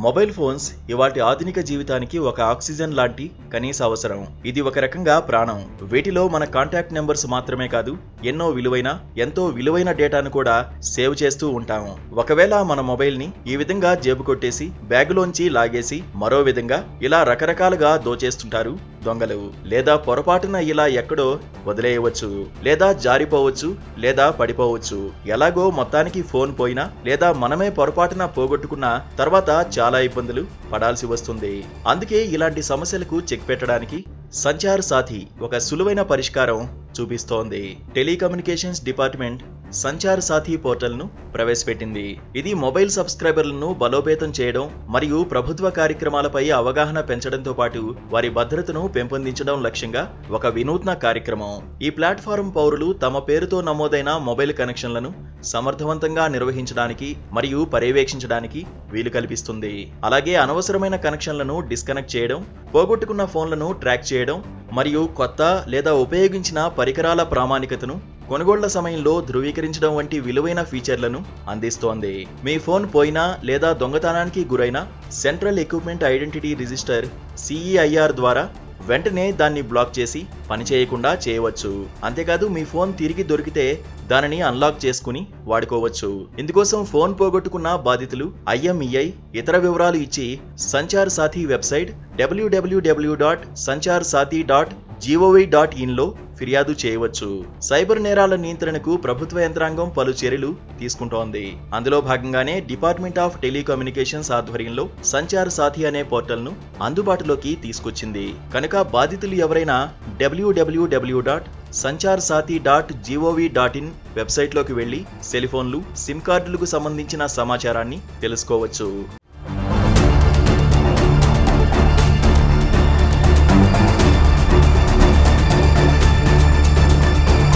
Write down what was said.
Mobile phones ఇవాటి ఆధునిక జీవితానికి ఒక ఆక్సిజన్ లాంటి కనీస అవసరం. ఇది ఒక రకంగా ప్రాణం. వీటిలో మన కాంటాక్ట్ నెంబర్స్ మాత్రమే కాదు, ఎంతో విలువైన డేటాను కూడా సేవ్ చేస్తూ ఉంటాం. ఒకవేళ మన మొబైల్ ని ఈ విధంగా జేబు కొట్టేసి బ్యాగులోంచి లాగేసి మరో విధంగా ఇలా రకరకాలుగా దోచేస్తుంటారు దొంగలు. లేదా పొరపాటున ఇలా ఎక్కడో వదిలేయవచ్చు, లేదా జారిపోవచ్చు, లేదా పడిపోవచ్చు. ఎలాగో మొత్తానికి ఫోన్ పోయినా లేదా మనమే పొరపాటున పోగొట్టుకున్న తర్వాత చాలా ఇబ్బందులు పడాల్సి వస్తుంది. అందుకే ఇలాంటి సమస్యలకు చెక్ పెట్టడానికి సంచార్ సాథీ ఒక సులువైన పరిష్కారం చూపిస్తోంది. Telecommunications department Sanchar Saathi portal ను ప్రవేశపెట్టింది. ఇది మొబైల్ సబ్స్క్రైబర్లను బలోపేతం చేయడం మరియు ప్రభుత్వ కార్యక్రమాలపై అవగాహన పెంచడంతో పాటు వారి భద్రతను పెంపొందించడం లక్ష్యంగా ఒక వినూత్న కార్యక్రమం. ఈ ప్లాట్ఫారం పౌరులు తమ పేరుతో నమోదైన మొబైల్ కనెక్షన్లను సమర్థవంతంగా నిర్వహించడానికి మరియు పర్యవేక్షించడానికి వీలు కల్పిస్తుంది. అలాగే అనవసరమైన కనెక్షన్లను డిస్కనెక్ట్ చేయడం, పోగొట్టుకున్న ఫోన్లను ట్రాక్ చేయడం మరియు కొత్త లేదా ఉపయోగించిన పరికరాల ప్రామాణికతను కొనుగోళ్ల సమయంలో ధృవీకరించడం వంటి విలువైన ఫీచర్లను అందిస్తోంది. మీ ఫోన్ పోయినా లేదా దొంగతనానికి గురైన central equipment identity register CEIR ద్వారా వెంటనే దాన్ని బ్లాక్ చేసి పనిచేయకుండా చేయవచ్చు. అంతేకాదు మీ ఫోన్ తిరిగి దొరికితే దానిని అన్లాక్ చేసుకుని వాడుకోవచ్చు. ఇందుకోసం ఫోన్ పోగొట్టుకున్న బాధితులు IMEI ఇతర వివరాలు ఇచ్చి సంచార్ సాథీ వెబ్సైట్ www.sancharsathi.gov.in లో ఫిర్యాదు చేయవచ్చు. సైబర్ నేరాల నియంత్రణకు ప్రభుత్వ యంత్రాంగం పలు చర్యలు తీసుకుంటోంది. అందులో భాగంగానే డిపార్ట్మెంట్ ఆఫ్ టెలికమ్యూనికేషన్స్ ఆధ్వర్యంలో సంచార్ సాథీ అనే పోర్టల్ ను అందుబాటులోకి తీసుకొచ్చింది. కనుక బాధితులు ఎవరైనా www.sancharsathi.gov.in వెబ్సైట్లోకి వెళ్లి సెల్ ఫోన్లు, సిమ్ కార్డులకు సంబంధించిన సమాచారాన్ని తెలుసుకోవచ్చు.